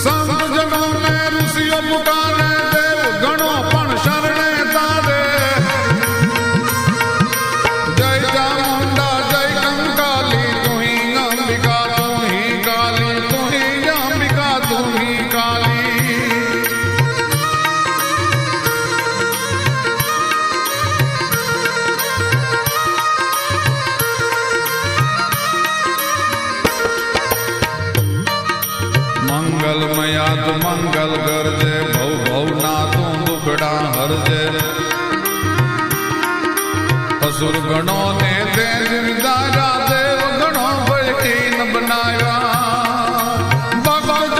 સંત જનો ને ઋષિઓ પુકારે દેવ ગણો પણ શરણે તારે જય ચામુંડા જય કંકાલી તુહી અંબિકા તુહી કાલી તુહી અંબિકા તુહી કાલી મંગલમયા તું મંગલ ગરજે ભવ ભવ ના તું દુખડા હરજે અસુર ગણો ને તે જીવદારા દેવ ગણો ભયથી ન બનાવ્યા ભગત